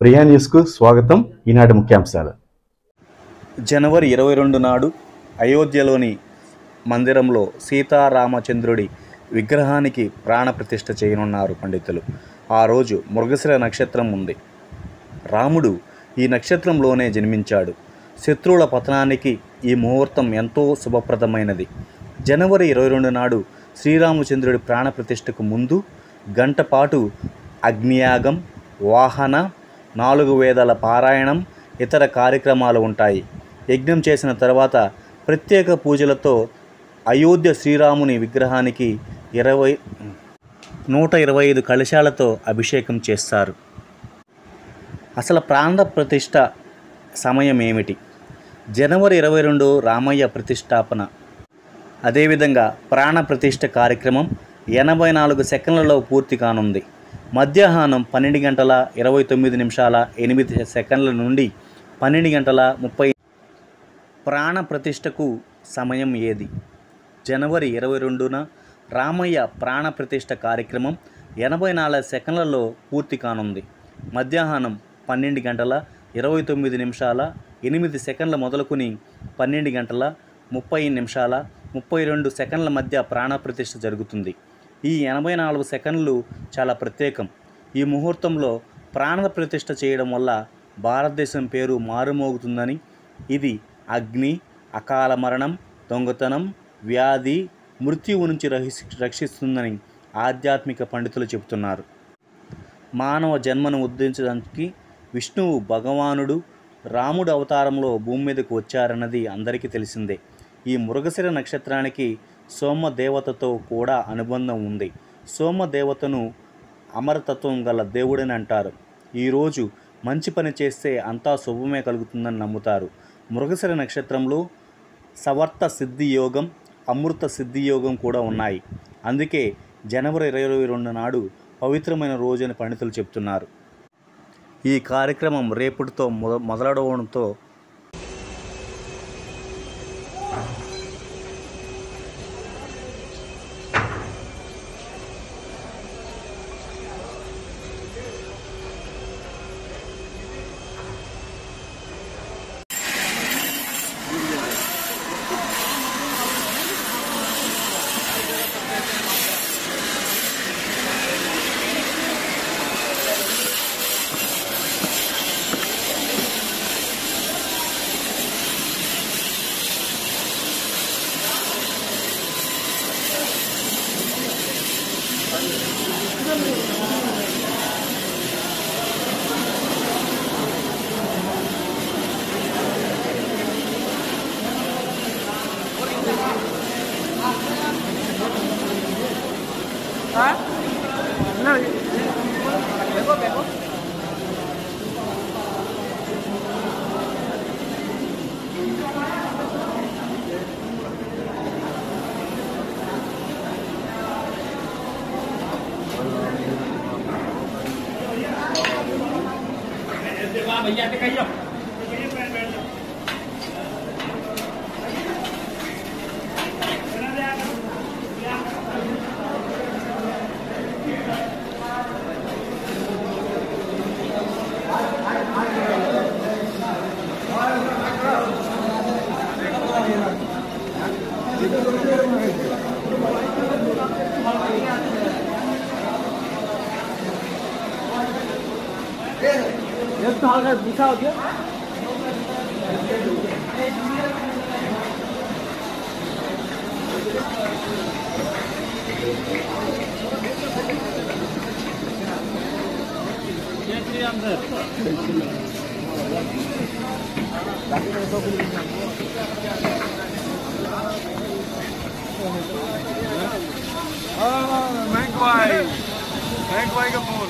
ప్రియా న్యూస్కు స్వాగతం. ఈనాటి ముఖ్యాంశాలు. జనవరి 22 నాడు అయోధ్యలోని మందిరంలో సీతారామచంద్రుడి విగ్రహానికి ప్రాణప్రతిష్ఠ చేయనున్నారు పండితులు. ఆ రోజు మృగశిర నక్షత్రం ఉంది. రాముడు ఈ నక్షత్రంలోనే జన్మించాడు. శత్రువుల పతనానికి ఈ ముహూర్తం ఎంతో శుభప్రదమైనది. జనవరి 22 నాడు శ్రీరామచంద్రుడి ప్రాణప్రతిష్ఠకు ముందు గంట పాటు అగ్నియాగం, వాహన, 4 వేదాల పారాయణం, ఇతర కార్యక్రమాలు ఉంటాయి. యజ్ఞం చేసిన తర్వాత ప్రత్యేక పూజలతో అయోధ్య శ్రీరాముని విగ్రహానికి 125 కలశాలతో అభిషేకం చేస్తారు. అసలు ప్రాణ ప్రతిష్ఠ సమయం ఏమిటి? జనవరి 22 రామయ్య ప్రతిష్టాపన. అదేవిధంగా ప్రాణ ప్రతిష్ఠ కార్యక్రమం 84 సెకండ్లలో పూర్తి కానుంది. మధ్యాహ్నం 12 గంటల 29 నిమిషాల 8 సెకండ్ల నుండి 12 గంటల 30. ప్రాణ ప్రతిష్ఠకు సమయం ఏది? జనవరి 22న రామయ్య ప్రాణ ప్రతిష్ఠ కార్యక్రమం 84 సెకండ్లలో పూర్తి కానుంది. మధ్యాహ్నం 12 గంటల 29 నిమిషాల 8 సెకండ్ల మొదలుకొని 12 గంటల 30 నిమిషాల 32 సెకండ్ల మధ్య ప్రాణ ప్రతిష్ఠ జరుగుతుంది. ఈ 84 సెకండ్లు చాలా ప్రత్యేకం. ఈ ముహూర్తంలో ప్రాణ ప్రతిష్ఠ చేయడం వల్ల భారతదేశం పేరు మారుమోగుతుందని, ఇది అగ్ని, అకాల మరణం, దొంగతనం, వ్యాధి, మృత్యువు నుంచి రక్షిస్తుందని ఆధ్యాత్మిక పండితులు చెబుతున్నారు. మానవ జన్మను ఉద్ధరించడానికి విష్ణువు భగవానుడు రాముడు అవతారంలో భూమి మీదకు వచ్చారన్నది అందరికీ తెలిసిందే. ఈ మృగశిర నక్షత్రానికి సోమదేవతతో కూడా అనుబంధం ఉంది. సోమదేవతను అమరతత్వం గల దేవుడని అంటారు. ఈరోజు మంచి పని చేస్తే అంతా శుభమే కలుగుతుందని నమ్ముతారు. మృగశిర నక్షత్రంలో సవర్త సిద్ధి యోగం, అమృత సిద్ధి యోగం కూడా ఉన్నాయి. అందుకే జనవరి 22 నాడు పవిత్రమైన రోజు అని పండితులు చెప్తున్నారు. ఈ కార్యక్రమం రేపటితో మొదలవడంతో भैया के कहियो तो हल्का गुस्सा हो गया। जय श्री राम सर। बैंक भाई का फोन